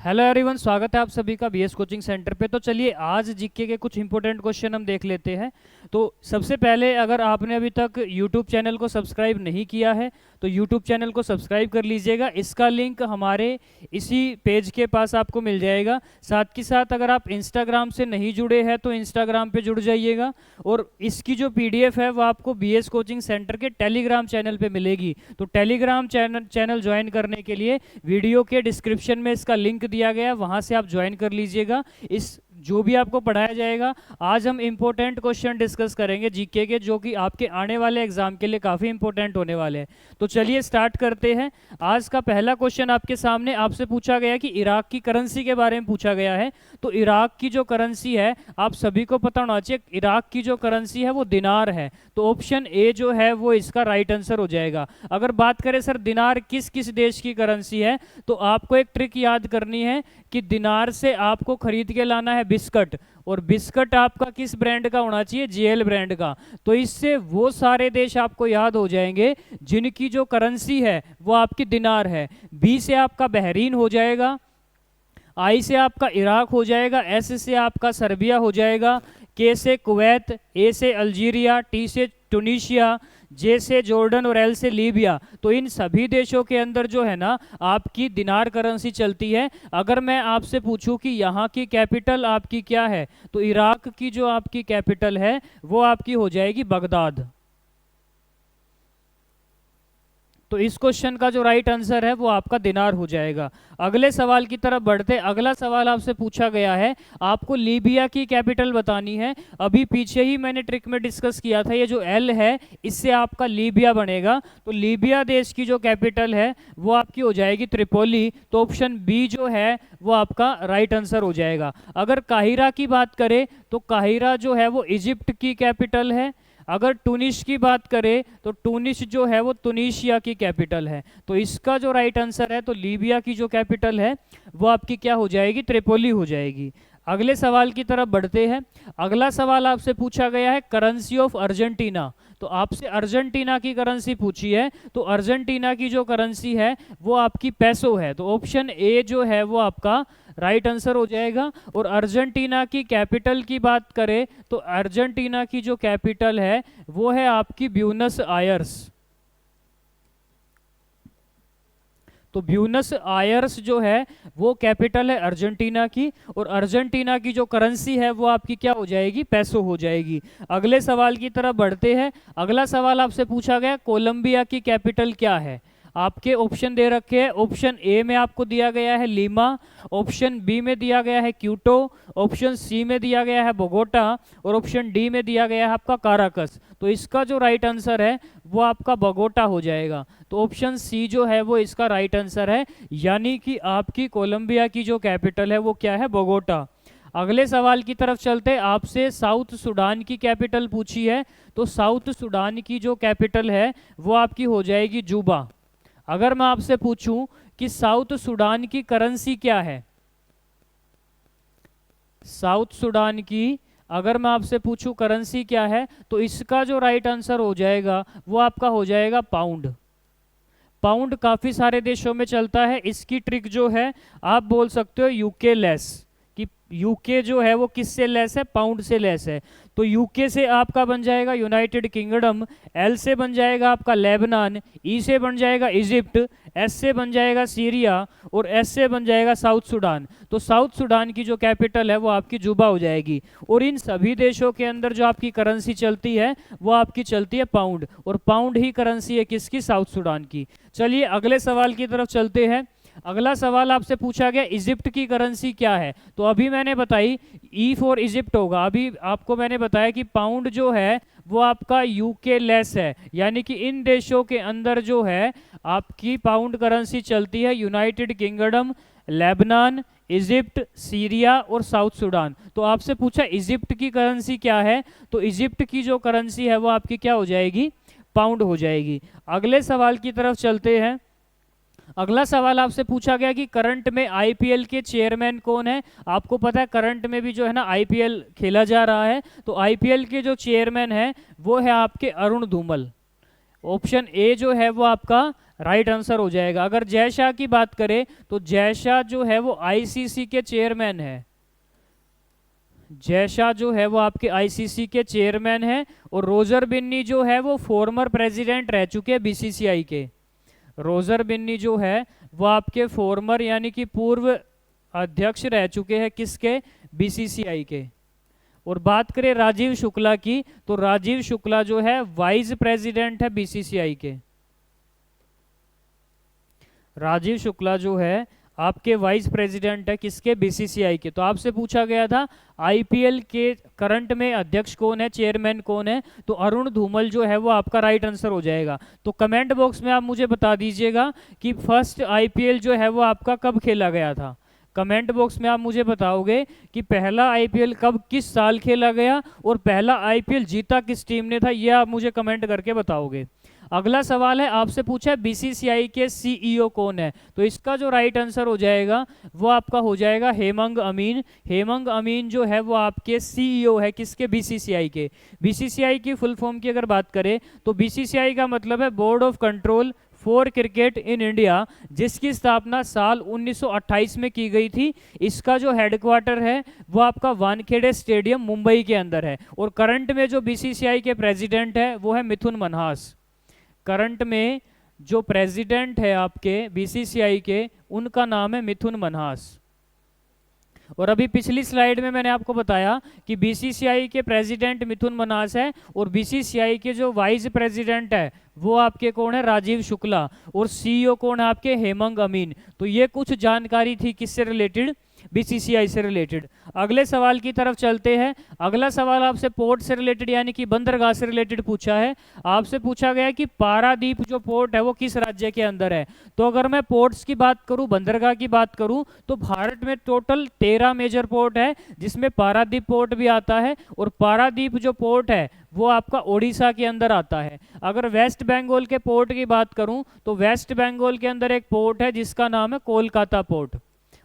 Hello everyone, स्वागत है आप सभी का बीएस कोचिंग सेंटर पे। तो चलिए आज जीके के कुछ इंपॉर्टेंट क्वेश्चन हम देख लेते हैं। तो सबसे पहले, अगर आपने अभी तक यूट्यूब चैनल को सब्सक्राइब नहीं किया है तो यूट्यूब चैनल को सब्सक्राइब कर लीजिएगा। इसका लिंक हमारे इसी पेज के पास आपको मिल जाएगा। साथ ही साथ अगर आप इंस्टाग्राम से नहीं जुड़े हैं तो इंस्टाग्राम पे जुड़ जाइएगा। और इसकी जो पीडीएफ है वो आपको बीएस कोचिंग सेंटर के टेलीग्राम चैनल पे मिलेगी। तो टेलीग्राम चैनल ज्वाइन करने के लिए वीडियो के डिस्क्रिप्शन में इसका लिंक दिया गया है, वहां से आप ज्वाइन कर लीजिएगा। इस जो भी आपको पढ़ाया जाएगा, आज हम इंपॉर्टेंट क्वेश्चन डिस्कस करेंगे जीके के, जो कि आपके आने वाले एग्जाम के लिए काफ़ी इंपॉर्टेंट होने वाले हैं। तो चलिए स्टार्ट करते हैं। आज का पहला क्वेश्चन आपके सामने आपसे पूछा गया कि इराक की करेंसी के बारे में पूछा गया है। तो इराक की जो करेंसी है, आप सभी को पता होना चाहिए, इराक की जो करेंसी है वो दिनार है। तो ऑप्शन ए जो है वो इसका राइट आंसर हो जाएगा। अगर बात करें सर दिनार किस किस देश की करेंसी है, तो आपको एक ट्रिक याद करनी है कि दिनार से आपको खरीद के लाना है बिस्कट, और बिस्कट आपका किस ब्रांड का होना चाहिए? जेएल ब्रांड का। तो इससे वो सारे देश आपको याद हो जाएंगे जिनकी जो करेंसी है वो आपकी दिनार है। बी से आपका बहरीन हो जाएगा, आई से आपका इराक हो जाएगा, एस से आपका सर्बिया हो जाएगा, के से कुवैत, ए से अल्जीरिया, टी से टूनीशिया, जे से जॉर्डन और एल से लीबिया। तो इन सभी देशों के अंदर जो है ना आपकी दिनार करेंसी चलती है। अगर मैं आपसे पूछूं कि यहाँ की कैपिटल आपकी क्या है, तो इराक की जो आपकी कैपिटल है वो आपकी हो जाएगी बगदाद। तो इस क्वेश्चन का जो राइट आंसर है वो आपका दिनार हो जाएगा। अगले सवाल की तरफ बढ़ते। अगला सवाल आपसे पूछा गया है, आपको लीबिया की कैपिटल बतानी है। अभी पीछे ही मैंने ट्रिक में डिस्कस किया था, ये जो एल है इससे आपका लीबिया बनेगा। तो लीबिया देश की जो कैपिटल है वो आपकी हो जाएगी त्रिपोली। तो ऑप्शन बी जो है वो आपका राइट आंसर हो जाएगा। अगर काहिरा की बात करें तो काहिरा जो है वो इजिप्ट की कैपिटल है। अगर टूनिस की बात करें तो टूनिस जो है वो तुनीशिया की कैपिटल है। तो इसका जो राइट आंसर है, तो लीबिया की जो कैपिटल है वो आपकी क्या हो जाएगी? त्रिपोली हो जाएगी। अगले सवाल की तरफ बढ़ते हैं। अगला सवाल आपसे पूछा गया है करेंसी ऑफ अर्जेंटीना। तो आपसे अर्जेंटीना की करेंसी पूछी है। तो अर्जेंटीना की जो करेंसी है वो आपकी पैसो है। तो ऑप्शन ए जो है वो आपका राइट आंसर हो जाएगा। और अर्जेंटीना की कैपिटल की बात करें तो अर्जेंटीना की जो कैपिटल है वो है आपकी ब्यूनस आयर्स। तो ब्यूनस आयर्स जो है वो कैपिटल है अर्जेंटीना की, और अर्जेंटीना की जो करेंसी है वो आपकी क्या हो जाएगी? पैसो हो जाएगी। अगले सवाल की तरफ बढ़ते हैं। अगला सवाल आपसे पूछा गया कोलंबिया की कैपिटल क्या है। आपके ऑप्शन दे रखे हैं। ऑप्शन ए में आपको दिया गया है लीमा, ऑप्शन बी में दिया गया है क्यूटो, ऑप्शन सी में दिया गया है बोगोटा, और ऑप्शन डी में दिया गया है आपका काराकस। तो इसका जो राइट आंसर है वो आपका बोगोटा हो जाएगा। तो ऑप्शन सी जो है वो इसका राइट आंसर है, यानी कि आपकी कोलंबिया की जो कैपिटल है वो क्या है? बोगोटा। अगले सवाल की तरफ चलते। आपसे साउथ सुडान की कैपिटल पूछी है। तो साउथ सुडान की जो कैपिटल है वो आपकी हो जाएगी जूबा। अगर मैं आपसे पूछूं कि साउथ सुडान की करेंसी क्या है, साउथ सुडान की अगर मैं आपसे पूछूं करेंसी क्या है, तो इसका जो राइट आंसर हो जाएगा वो आपका हो जाएगा पाउंड। पाउंड काफी सारे देशों में चलता है। इसकी ट्रिक जो है आप बोल सकते हो यूके लेस, कि यूके जो है वो किससे लेस है? पाउंड से लेस है। तो यूके से आपका बन जाएगा यूनाइटेड किंगडम, एल से बन जाएगा आपका लेबनान, ई से बन जाएगा इजिप्ट, एस से बन जाएगा सीरिया, और एस से बन जाएगा साउथ सुडान। तो साउथ सुडान की जो कैपिटल है वो आपकी जुबा हो जाएगी। और इन सभी देशों के अंदर जो आपकी करेंसी चलती है वो आपकी चलती है पाउंड, और पाउंड ही करेंसी है किसकी? साउथ सुडान की। चलिए अगले सवाल की तरफ चलते हैं। अगला सवाल आपसे पूछा गया इजिप्ट की करेंसी क्या है। तो अभी मैंने बताई ई फॉर इजिप्ट होगा। अभी आपको मैंने बताया कि पाउंड जो है वो आपका यूके लेस है, यानी कि इन देशों के अंदर जो है आपकी पाउंड करेंसी चलती है United kingdom, Lebanon, Egypt, Syria और साउथ सुडान। तो आपसे पूछा इजिप्ट की करेंसी क्या है, तो इजिप्ट की जो करेंसी है वो आपकी क्या हो जाएगी? पाउंड हो जाएगी। अगले सवाल की तरफ चलते हैं। अगला सवाल आपसे पूछा गया कि करंट में आईपीएल के चेयरमैन कौन है। आपको पता है करंट में भी जो है ना आईपीएल खेला जा रहा है। तो आईपीएल के जो चेयरमैन है वो है आपके अरुण धूमल। ऑप्शन ए जो है वो आपका राइट आंसर हो जाएगा। अगर जय शाह की बात करें तो जय शाह जो है वो आईसीसी के चेयरमैन है। जय शाह जो है वो आपके आईसीसी के चेयरमैन हैं। और रोजर बिन्नी जो है वो फॉर्मर प्रेसिडेंट रह चुके हैं बीसीसीआई के। रोजर बिन्नी जो है वो आपके फॉर्मर यानी कि पूर्व अध्यक्ष रह चुके हैं किसके, बीसीसीआई के। और बात करें राजीव शुक्ला की तो राजीव शुक्ला जो है वाइस प्रेसिडेंट है बीसीसीआई के। राजीव शुक्ला जो है आपके वाइस प्रेसिडेंट है किसके, बीसीसीआई के। तो आपसे पूछा गया था आईपीएल के करंट में अध्यक्ष कौन है, चेयरमैन कौन है, तो अरुण धूमल जो है वो आपका राइट आंसर हो जाएगा। तो कमेंट बॉक्स में आप मुझे बता दीजिएगा कि फर्स्ट आईपीएल जो है वो आपका कब खेला गया था। कमेंट बॉक्स में आप मुझे बताओगे कि पहला आईपीएल कब किस साल खेला गया और पहला आईपीएल जीता किस टीम ने था, ये आप मुझे कमेंट करके बताओगे। अगला सवाल है आपसे पूछा है बीसीसीआई के सीईओ कौन है, तो इसका जो राइट आंसर हो जाएगा वो आपका हो जाएगा हेमंग अमीन। हेमंग अमीन जो है वो आपके सीईओ है किसके, बीसीसीआई के। बीसीसीआई की फुल फॉर्म की अगर बात करें तो बीसीसीआई का मतलब है board of control for cricket in India, जिसकी स्थापना साल 1928 में की गई थी। इसका जो हेडक्वार्टर है वो आपका वानखेड़े स्टेडियम मुंबई के अंदर है। और करंट में जो बीसीसीआई के प्रेसिडेंट है वो है मिथुन मन्हास। करंट में जो प्रेसिडेंट है आपके बीसीसीआई के उनका नाम है मिथुन मन्हास। और अभी पिछली स्लाइड में मैंने आपको बताया कि बीसीसीआई के प्रेसिडेंट मिथुन मन्हास है और बीसीसीआई के जो वाइस प्रेसिडेंट है वो आपके कौन है, राजीव शुक्ला। और सीईओ कौन है आपके, हेमंग अमीन। तो ये कुछ जानकारी थी किससे रिलेटेड, बीसीसीआई से रिलेटेड। अगले सवाल की तरफ चलते हैं। अगला सवाल आपसे पोर्ट से रिलेटेड यानी कि बंदरगाह से रिलेटेड पूछा है। आपसे पूछा गया कि पारादीप जो पोर्ट है वो किस राज्य के अंदर है। तो अगर मैं पोर्ट्स की बात करूं, बंदरगाह की बात करूं, तो भारत में टोटल 13 मेजर पोर्ट है जिसमें पारादीप पोर्ट भी आता है। और पारादीप जो पोर्ट है वो आपका ओडिशा के अंदर आता है। अगर वेस्ट बंगाल के पोर्ट की बात करूं तो वेस्ट बंगाल के अंदर एक पोर्ट है जिसका नाम है कोलकाता पोर्ट।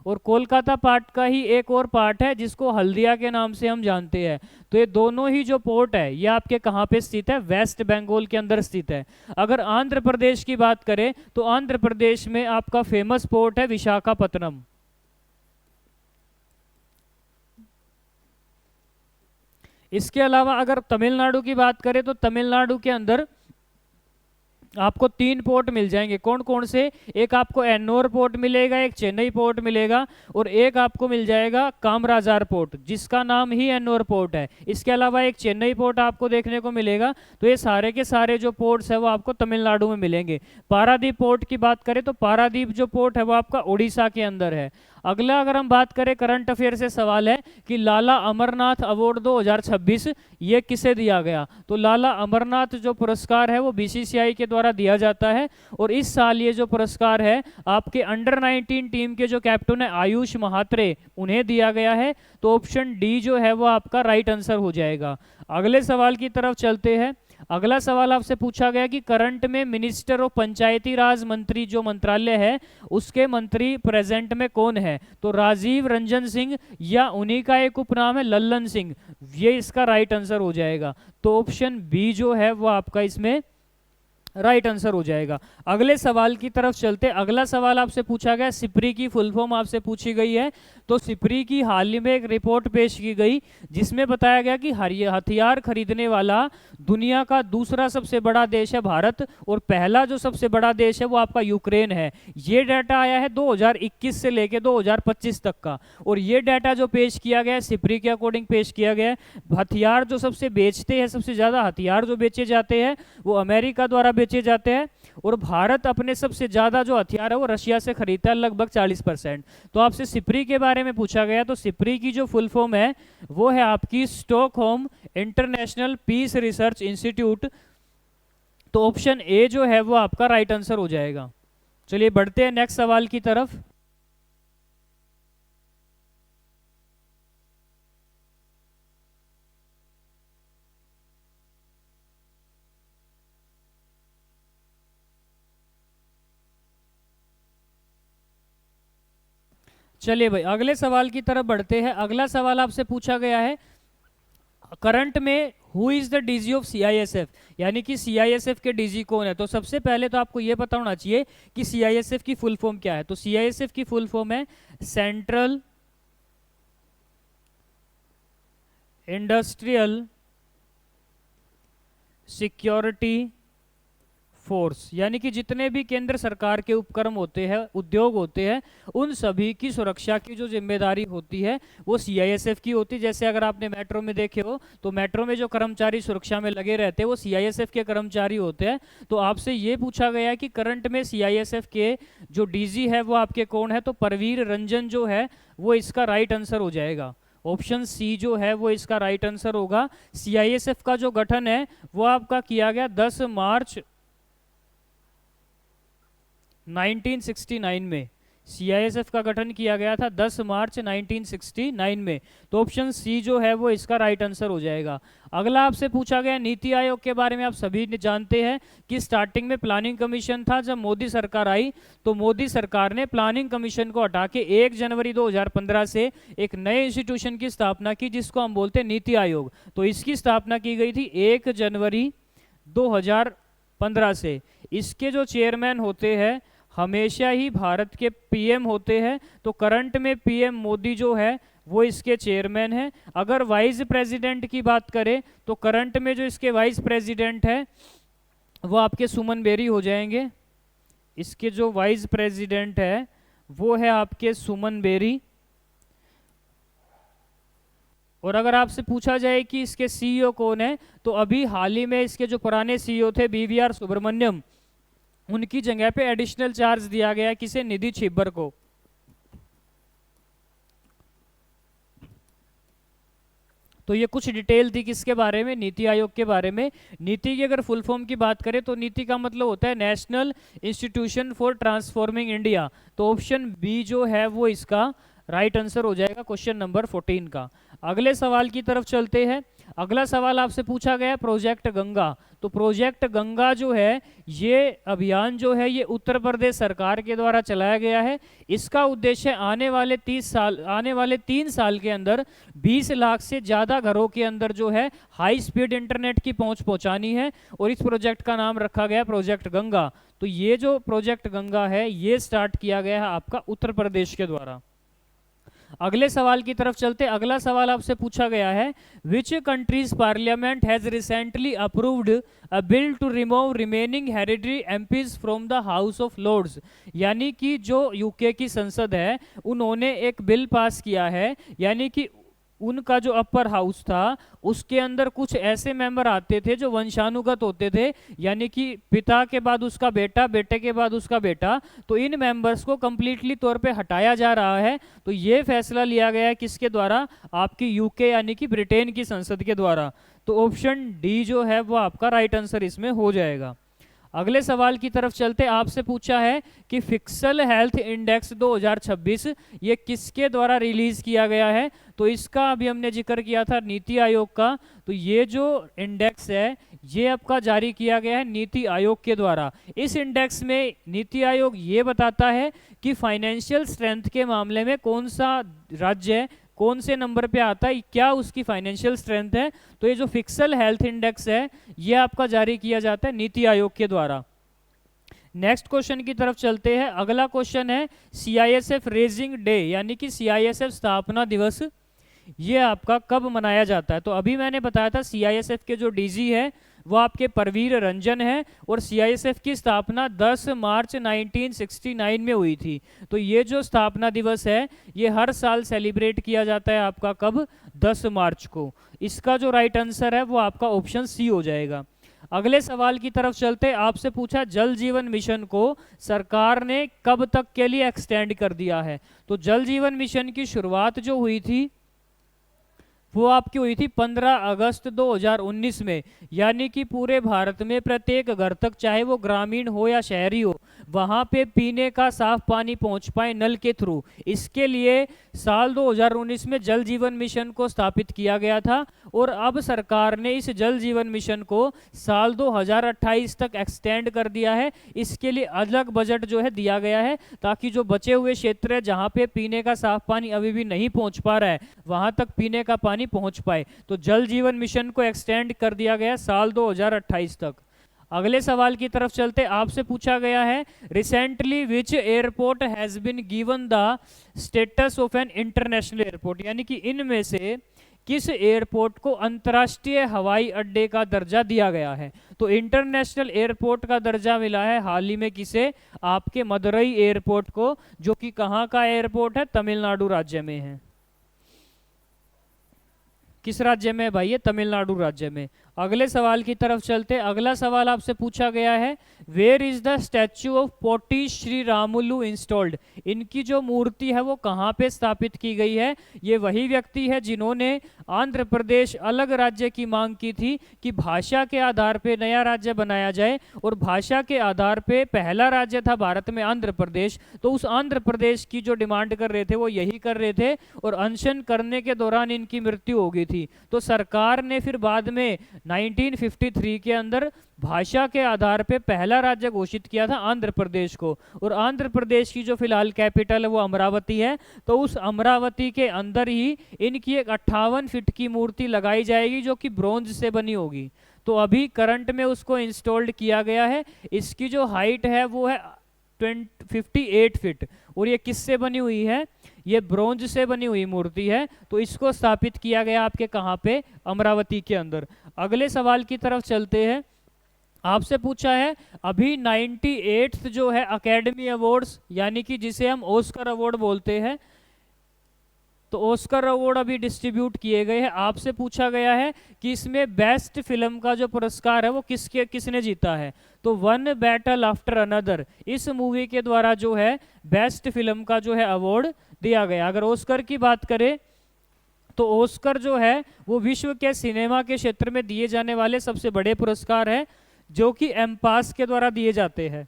और कोलकाता पार्ट का ही एक और पार्ट है जिसको हल्दिया के नाम से हम जानते हैं। तो ये दोनों ही जो पोर्ट है ये आपके कहाँ पे स्थित है, वेस्ट बंगाल के अंदर स्थित है। अगर आंध्र प्रदेश की बात करें तो आंध्र प्रदेश में आपका फेमस पोर्ट है विशाखापत्तनम। इसके अलावा अगर तमिलनाडु की बात करें तो तमिलनाडु के अंदर आपको 3 पोर्ट मिल जाएंगे। कौन कौन से, एक आपको एन्नोर पोर्ट मिलेगा, एक चेन्नई पोर्ट मिलेगा और एक आपको मिल जाएगा कामराजार पोर्ट जिसका नाम ही एन्नोर पोर्ट है। इसके अलावा एक चेन्नई पोर्ट आपको देखने को मिलेगा। तो ये सारे के सारे जो पोर्ट्स है वो आपको तमिलनाडु में मिलेंगे। पारादीप पोर्ट की बात करें तो पारादीप जो पोर्ट है वो आपका उड़ीसा के अंदर है। अगला अगर हम बात करें करंट अफेयर से सवाल है कि लाला अमरनाथ अवार्ड 2026 ये किसे दिया गया। तो लाला अमरनाथ जो पुरस्कार है वो बीसीसीआई के द्वारा दिया जाता है। और इस साल ये जो पुरस्कार है आपके अंडर 19 टीम के जो कैप्टन है आयुष महात्रे उन्हें दिया गया है। तो ऑप्शन डी जो है वो आपका राइट आंसर हो जाएगा। अगले सवाल की तरफ चलते हैं। अगला सवाल आपसे पूछा गया कि करंट में मिनिस्टर ऑफ पंचायती राज मंत्री जो मंत्रालय है उसके मंत्री प्रेजेंट में कौन है। तो राजीव रंजन सिंह या उन्हीं का एक उपनाम है लल्लन सिंह, ये इसका राइट आंसर हो जाएगा। तो ऑप्शन बी जो है वो आपका इसमें राइट आंसर हो जाएगा। अगले सवाल की तरफ चलते। अगला सवाल आपसे पूछा गया, सिप्री की फुल फॉर्म आपसे पूछी गई है। तो सिप्री की हाल ही में एक रिपोर्ट पेश की गई जिसमें बताया गया कि हथियार खरीदने वाला दुनिया का दूसरा सबसे बड़ा देश है भारत और पहला जो सबसे बड़ा देश है वो आपका यूक्रेन है। ये डाटा आया है 2021 से लेके 2025 तक का। और ये डाटा जो पेश किया गया है सिप्री के अकॉर्डिंग पेश किया गया है। हथियार जो सबसे बेचते हैं, सबसे ज़्यादा हथियार जो बेचे जाते हैं वो अमेरिका द्वारा बेचे जाते हैं। और भारत अपने सबसे ज्यादा जो हथियार है वो रशिया से खरीदता है, लगभग 40%। तो आपसे सिप्री के बारे में पूछा गया तो सिप्री की जो फुल फॉर्म है वो है आपकी Stockholm international peace research institute. तो ऑप्शन ए जो है वो आपका राइट आंसर हो जाएगा। चलिए बढ़ते हैं नेक्स्ट सवाल की तरफ। चलिए भाई अगले सवाल की तरफ बढ़ते हैं। अगला सवाल आपसे पूछा गया है करंट में who is the DG of CISF, यानी कि सीआईएसएफ के डीजी कौन है। तो सबसे पहले तो आपको यह पता होना चाहिए कि सीआईएसएफ की फुल फॉर्म क्या है। तो सीआईएसएफ की फुल फॉर्म है सेंट्रल इंडस्ट्रियल सिक्योरिटी फोर्स, यानी कि जितने भी केंद्र सरकार के उपक्रम होते हैं, उद्योग होते हैं, उन सभी की सुरक्षा की जो जिम्मेदारी होती है वो सीआईएसएफ की होती है। जैसे अगर आपने मेट्रो में देखे हो तो मेट्रो में जो कर्मचारी सुरक्षा में लगे रहते हैं वो सीआईएसएफ के कर्मचारी होते हैं। तो आपसे ये पूछा गया है कि करंट में सीआईएसएफ के जो डीजी है वो आपके कौन है, तो परवीर रंजन जो है वो इसका राइट आंसर हो जाएगा। ऑप्शन सी जो है वो इसका राइट आंसर होगा। सीआईएसएफ का जो गठन है वो आपका किया गया 10 मार्च 1969 में। सीआईएसएफ का गठन किया गया था 10 मार्च 1969 में। तो ऑप्शन सी जो है वो इसका राइट आंसर हो जाएगा। अगला आपसे पूछा गया नीति आयोग के बारे में। आप सभी जानते हैं कि स्टार्टिंग में प्लानिंग कमीशन था, जब मोदी सरकार आई तो मोदी सरकार ने प्लानिंग कमीशन को हटा के 1 जनवरी 2015 से एक नए इंस्टीट्यूशन की स्थापना की जिसको हम बोलते हैं नीति आयोग। तो इसकी स्थापना की गई थी 1 जनवरी 2015 से। इसके जो चेयरमैन होते हैं हमेशा ही भारत के पीएम होते हैं। तो करंट में पीएम मोदी जो है वो इसके चेयरमैन हैं। अगर वाइस प्रेसिडेंट की बात करें तो करंट में जो इसके वाइस प्रेसिडेंट है वो आपके सुमन बेरी हो जाएंगे। इसके जो वाइस प्रेसिडेंट है वो है आपके सुमन बेरी। और अगर आपसे पूछा जाए कि इसके सीईओ कौन है तो अभी हाल ही में इसके जो पुराने सीईओ थे बीवीआर सुब्रमण्यम, उनकी जगह पे एडिशनल चार्ज दिया गया किसे, निधि छिब्बर को। तो ये कुछ डिटेल थी किसके बारे में, नीति आयोग के बारे में। नीति की अगर फुल फॉर्म की बात करें तो नीति का मतलब होता है national institution for transforming India. तो ऑप्शन बी जो है वो इसका राइट आंसर हो जाएगा क्वेश्चन नंबर 14 का। अगले सवाल की तरफ चलते हैं। अगला सवाल आपसे पूछा गया प्रोजेक्ट गंगा। तो प्रोजेक्ट गंगा जो है ये अभियान जो है ये उत्तर प्रदेश सरकार के द्वारा चलाया गया है। इसका उद्देश्य आने वाले 3 साल के अंदर 20 लाख से ज़्यादा घरों के अंदर जो है हाई स्पीड इंटरनेट की पहुंच पहुंचानी है। और इस प्रोजेक्ट का नाम रखा गया प्रोजेक्ट गंगा। तो ये जो प्रोजेक्ट गंगा है ये स्टार्ट किया गया है आपका उत्तर प्रदेश के द्वारा। अगले सवाल की तरफ चलते। अगला सवाल आपसे पूछा गया है which countries parliament has recently approved a bill to remove remaining hereditary MPs from the House of Lords. यानी कि जो यूके की संसद है उन्होंने एक बिल पास किया है, यानी कि उनका जो अपर हाउस था उसके अंदर कुछ ऐसे मेंबर आते थे जो वंशानुगत होते थे, यानी कि पिता के बाद उसका बेटा, बेटे के बाद उसका बेटा। तो इन मेंबर्स को कंप्लीटली तौर पे हटाया जा रहा है। तो ये फैसला लिया गया है किसके द्वारा, आपकी यूके यानी कि ब्रिटेन की संसद के द्वारा। तो ऑप्शन डी जो है वो आपका राइट आंसर इसमें हो जाएगा। अगले सवाल की तरफ चलते। आपसे पूछा है कि फिक्सल हेल्थ इंडेक्स 2026 ये किसके द्वारा रिलीज किया गया है। तो इसका अभी हमने जिक्र किया था नीति आयोग का। तो ये जो इंडेक्स है ये आपका जारी किया गया है नीति आयोग के द्वारा। इस इंडेक्स में नीति आयोग ये बताता है कि फाइनेंशियल स्ट्रेंथ के मामले में कौन सा राज्य कौन से नंबर पे आता है, क्या उसकी फाइनेंशियल स्ट्रेंथ है। तो ये जो फिक्सल हेल्थ इंडेक्स है ये आपका जारी किया जाता है नीति आयोग के द्वारा। नेक्स्ट क्वेश्चन की तरफ चलते हैं। अगला क्वेश्चन है सीआईएसएफ रेजिंग डे, यानी कि सीआईएसएफ स्थापना दिवस ये आपका कब मनाया जाता है। तो अभी मैंने बताया था सीआईएसएफ के जो डीजी है वो आपके परवीर रंजन है और सीआईएसएफ की स्थापना 10 मार्च 1969 में हुई थी। तो ये जो स्थापना दिवस है ये हर साल सेलिब्रेट किया जाता है आपका कब, 10 मार्च को। इसका जो राइट आंसर है वो आपका ऑप्शन सी हो जाएगा। अगले सवाल की तरफ चलते। आपसे पूछा जल जीवन मिशन को सरकार ने कब तक के लिए एक्सटेंड कर दिया है। तो जल जीवन मिशन की शुरुआत जो हुई थी वो आपकी हुई थी 15 अगस्त 2019 में, यानी कि पूरे भारत में प्रत्येक घर तक, चाहे वो ग्रामीण हो या शहरी हो, वहाँ पे पीने का साफ पानी पहुँच पाए नल के थ्रू। इसके लिए साल 2019 में जल जीवन मिशन को स्थापित किया गया था और अब सरकार ने इस जल जीवन मिशन को साल 2028 तक एक्सटेंड कर दिया है। इसके लिए अलग बजट जो है दिया गया है ताकि जो बचे हुए क्षेत्र है जहाँ पे पीने का साफ पानी अभी भी नहीं पहुँच पा रहा है वहाँ तक पीने का पानी पहुँच पाए। तो जल जीवन मिशन को एक्सटेंड कर दिया गया साल 2028 तक। अगले सवाल की तरफ चलते, आपसे पूछा गया है recently which airport has been given the status of an international airport, यानी कि इनमें से किस एयरपोर्ट को अंतर्राष्ट्रीय हवाई अड्डे का दर्जा दिया गया है। तो इंटरनेशनल एयरपोर्ट का दर्जा मिला है हाल ही में किसे, आपके मदुरई एयरपोर्ट को, जो कि कहाँ का एयरपोर्ट है, तमिलनाडु राज्य में है। किस राज्य में है भाई, ये तमिलनाडु राज्य में। अगले सवाल की तरफ चलते, अगला सवाल आपसे पूछा गया है where is the statue of Potti Sriramulu installed, इनकी जो मूर्ति है वो कहाँ पे स्थापित की गई है। ये वही व्यक्ति है जिन्होंने आंध्र प्रदेश अलग राज्य की मांग की थी कि भाषा के आधार पे नया राज्य बनाया जाए, और भाषा के आधार पे पहला राज्य था भारत में आंध्र प्रदेश। तो उस आंध्र प्रदेश की जो डिमांड कर रहे थे वो यही कर रहे थे, और अनशन करने के दौरान इनकी मृत्यु हो गई थी। तो सरकार ने फिर बाद में 1953 के अंदर भाषा के आधार पे पहला राज्य घोषित किया था आंध्र प्रदेश को, और आंध्र प्रदेश की जो फिलहाल कैपिटल है वो अमरावती है। तो उस अमरावती के अंदर ही इनकी एक 58 फीट की मूर्ति लगाई जाएगी जो कि ब्रोंज से बनी होगी। तो अभी करंट में उसको इंस्टॉल्ड किया गया है। इसकी जो हाइट है वो है 58 फीट, और ये किससे बनी हुई है, ये ब्रोंज से बनी हुई मूर्ति है। तो इसको स्थापित किया गया आपके कहाँ पे, अमरावती के अंदर। अगले सवाल की तरफ चलते हैं, आपसे पूछा है अभी 98th जो है अकेडमी अवार्ड्स, यानी कि जिसे हम ऑस्कर अवार्ड बोलते हैं, तो ऑस्कर अवार्ड अभी डिस्ट्रीब्यूट किए गए हैं। आपसे पूछा गया है कि इसमें बेस्ट फिल्म का जो पुरस्कार है वो किसने जीता है। तो वन बैटल आफ्टर अनदर, इस मूवी के द्वारा जो है बेस्ट फिल्म का जो है अवार्ड दिया गया। अगर ऑस्कर की बात करें तो ऑस्कर जो है वो विश्व के सिनेमा के क्षेत्र में दिए जाने वाले सबसे बड़े पुरस्कार है, जो कि एम्पास के द्वारा दिए जाते हैं।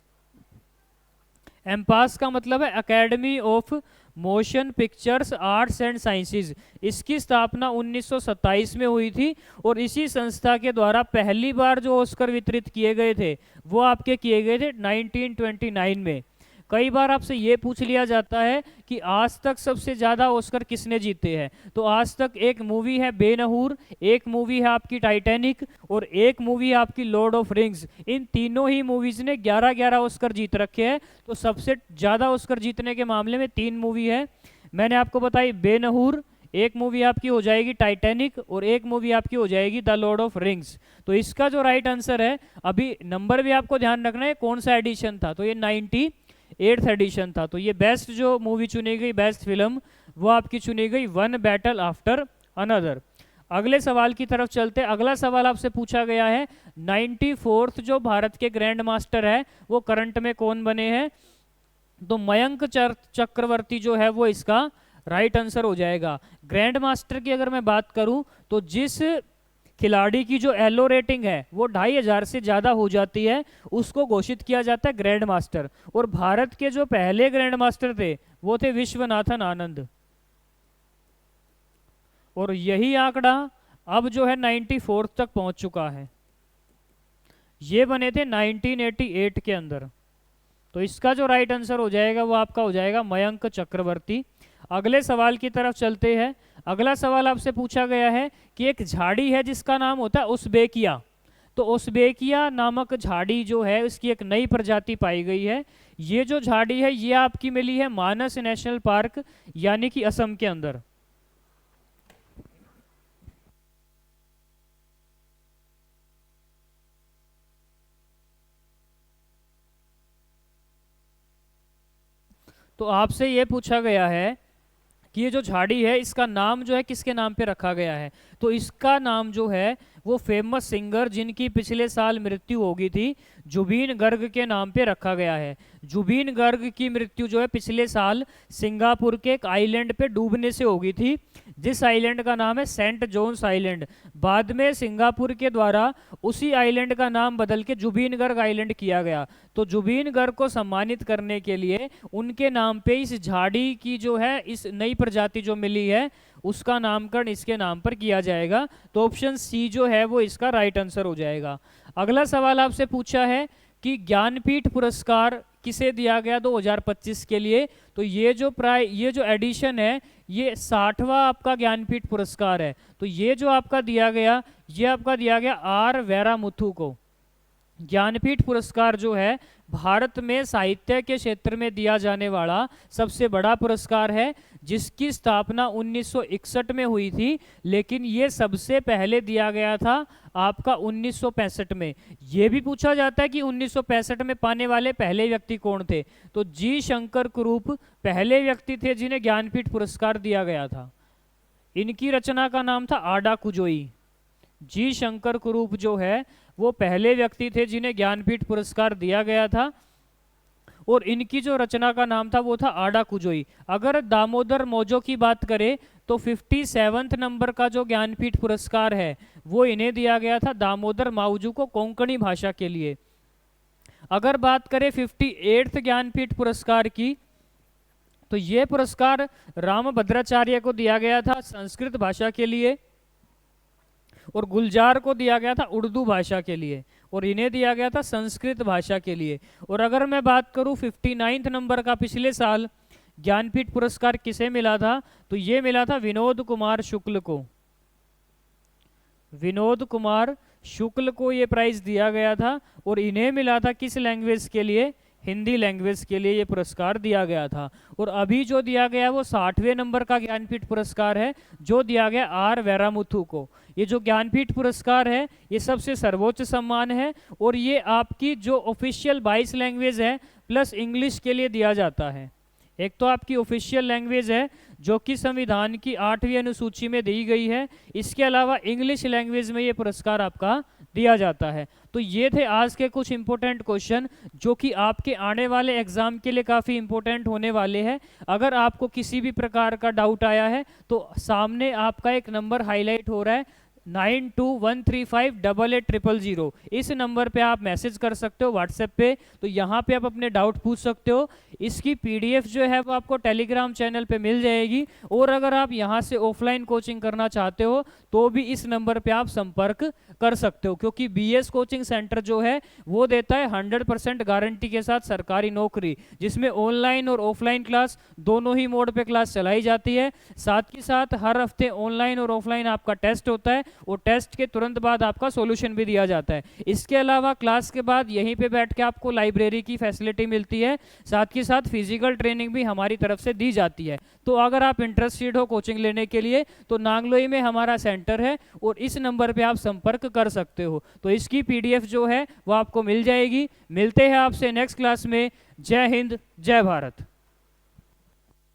एम्पास का मतलब है academy of motion pictures arts and sciences. इसकी स्थापना 1927 में हुई थी, और इसी संस्था के द्वारा पहली बार जो ऑस्कर वितरित किए गए थे वो आपके किए गए थे 1929 में। कई बार आपसे ये पूछ लिया जाता है कि आज तक सबसे ज़्यादा ऑस्कर किसने जीते हैं। तो आज तक एक मूवी है बेनहूर, एक मूवी है आपकी टाइटैनिक, और एक मूवी है आपकी लॉर्ड ऑफ रिंग्स। इन तीनों ही मूवीज़ ने 11-11 ऑस्कर जीत रखे हैं। तो सबसे ज़्यादा ऑस्कर जीतने के मामले में 3 मूवी है, मैंने आपको बताई बेनहूर, एक मूवी आपकी हो जाएगी टाइटैनिक, और एक मूवी आपकी हो जाएगी द लॉर्ड ऑफ रिंग्स। तो इसका जो राइट आंसर है, अभी नंबर भी आपको ध्यान रखना है कौन सा एडिशन था, तो ये 98th एडिशन था। तो ये बेस्ट जो मूवी चुनी गई, बेस्ट फिल्म, वो आपकी चुनी गई वन बैटल आफ्टर अनदर। अगले सवाल की तरफ चलते, अगला सवाल आपसे पूछा गया है 94th जो भारत के ग्रैंड मास्टर है वो करंट में कौन बने हैं। तो मयंक चक्रवर्ती जो है वो इसका राइट आंसर हो जाएगा। ग्रैंड मास्टर की अगर मैं बात करूं तो जिस खिलाड़ी की जो एलो रेटिंग है वो 2500 से ज़्यादा हो जाती है उसको घोषित किया जाता है ग्रैंड मास्टर। और भारत के जो पहले ग्रैंड मास्टर थे वो थे विश्वनाथन आनंद, और यही आंकड़ा अब जो है 94 तक पहुंच चुका है। ये बने थे 1988 के अंदर। तो इसका जो राइट आंसर हो जाएगा वो आपका हो जाएगा मयंक चक्रवर्ती। अगले सवाल की तरफ चलते हैं। अगला सवाल आपसे पूछा गया है कि एक झाड़ी है जिसका नाम होता है उस्बेकिया। तो उस्बेकिया नामक झाड़ी जो है उसकी एक नई प्रजाति पाई गई है। ये जो झाड़ी है ये आपकी मिली है मानस नेशनल पार्क यानी कि असम के अंदर। तो आपसे ये पूछा गया है कि ये जो झाड़ी है इसका नाम जो है किसके नाम पे रखा गया है। तो इसका नाम जो है वो फेमस सिंगर जिनकी पिछले साल मृत्यु हो गई थी, जुबीन गर्ग के नाम पे रखा गया है। जुबीन गर्ग की मृत्यु जो है पिछले साल सिंगापुर के एक आइलैंड पे डूबने से हो गई थी, जिस आइलैंड का नाम है सेंट जोन्स आइलैंड। बाद में सिंगापुर के द्वारा उसी आइलैंड का नाम बदल के जुबीन गर्ग आइलैंड किया गया। तो जुबीन गर्ग को सम्मानित करने के लिए उनके नाम पे इस झाड़ी की जो है इस नई प्रजाति जो मिली है उसका नामकरण इसके नाम पर किया जाएगा। तो ऑप्शन सी जो है वो इसका राइट आंसर हो जाएगा। अगला सवाल आपसे पूछा है कि ज्ञानपीठ पुरस्कार किसे दिया गया 2025 के लिए। तो ये जो एडिशन है ये 60वां आपका ज्ञानपीठ पुरस्कार है। तो ये जो आपका दिया गया आर वेरामुथु को। ज्ञानपीठ पुरस्कार जो है भारत में साहित्य के क्षेत्र में दिया जाने वाला सबसे बड़ा पुरस्कार है, जिसकी स्थापना 1961 में हुई थी, लेकिन ये सबसे पहले दिया गया था आपका 1965 में। ये भी पूछा जाता है कि 1965 में पाने वाले पहले व्यक्ति कौन थे। तो जी शंकर कुरूप पहले व्यक्ति थे जिन्हें ज्ञानपीठ पुरस्कार दिया गया था। इनकी रचना का नाम था आडा कुजोई। जी शंकर कुरूप जो है वो पहले व्यक्ति थे जिन्हें ज्ञानपीठ पुरस्कार दिया गया था, और इनकी जो रचना का नाम था वो था आडा कुजोई। अगर दामोदर मौजो की बात करें तो 57वें नंबर का जो ज्ञानपीठ पुरस्कार है वो इन्हें दिया गया था, दामोदर माउजू को, कोंकणी भाषा के लिए। अगर बात करें 58वें ज्ञानपीठ पुरस्कार की तो ये पुरस्कार रामभद्राचार्य को दिया गया था संस्कृत भाषा के लिए, और गुलजार को दिया गया था उर्दू भाषा के लिए, और इन्हें दिया गया था संस्कृत भाषा के लिए। और अगर मैं बात करूं 59वें नंबर का पिछले साल ज्ञानपीठ पुरस्कार किसे मिला था, तो ये मिला था विनोद कुमार शुक्ल को। विनोद कुमार शुक्ल को ये प्राइज दिया गया था, और इन्हें मिला था किस लैंग्वेज के लिए, हिंदी लैंग्वेज के लिए ये पुरस्कार दिया गया था। और अभी जो दिया गया वो 60वें नंबर का ज्ञानपीठ पुरस्कार है जो दिया गया आर वेरामुथु को। ये जो ज्ञानपीठ पुरस्कार है ये सबसे सर्वोच्च सम्मान है, और ये आपकी जो ऑफिशियल 22 लैंग्वेज है प्लस इंग्लिश के लिए दिया जाता है। एक तो आपकी ऑफिशियल लैंग्वेज है जो कि संविधान की 8वीं अनुसूची में दी गई है, इसके अलावा इंग्लिश लैंग्वेज में ये पुरस्कार आपका दिया जाता है। तो ये थे आज के कुछ इंपॉर्टेंट क्वेश्चन जो कि आपके आने वाले एग्जाम के लिए काफ़ी इंपॉर्टेंट होने वाले हैं। अगर आपको किसी भी प्रकार का डाउट आया है तो सामने आपका एक नंबर हाईलाइट हो रहा है 9213588000। इस नंबर पे आप मैसेज कर सकते हो व्हाट्सएप पे, तो यहाँ पे आप अपने डाउट पूछ सकते हो। इसकी पीडीएफ जो है वो आपको टेलीग्राम चैनल पे मिल जाएगी, और अगर आप यहाँ से ऑफलाइन कोचिंग करना चाहते हो तो भी इस नंबर पे आप संपर्क कर सकते हो, क्योंकि बीएस कोचिंग सेंटर जो है वो देता है 100% गारंटी के साथ सरकारी नौकरी, जिसमें ऑनलाइन और ऑफलाइन क्लास दोनों ही मोड पे क्लास चलाई जाती है। साथ ही साथ हर हफ्ते ऑनलाइन और ऑफलाइन आपका टेस्ट होता है, और टेस्ट के तुरंत बाद आपका सॉल्यूशन भी दिया जाता है। इसके अलावा क्लास के बाद यहीं पे बैठ के आपको लाइब्रेरी की फैसिलिटी मिलती है, साथ ही साथ फिजिकल ट्रेनिंग भी हमारी तरफ से दी जाती है। तो अगर आप इंटरेस्टेड हो कोचिंग लेने के लिए तो नांगलोई में हमारा सेंटर है, और इस नंबर पे आप संपर्क कर सकते हो। तो इसकी पीडीएफ जो है वो आपको मिल जाएगी। मिलते हैं आपसे नेक्स्ट क्लास में। जय हिंद, जय भारत।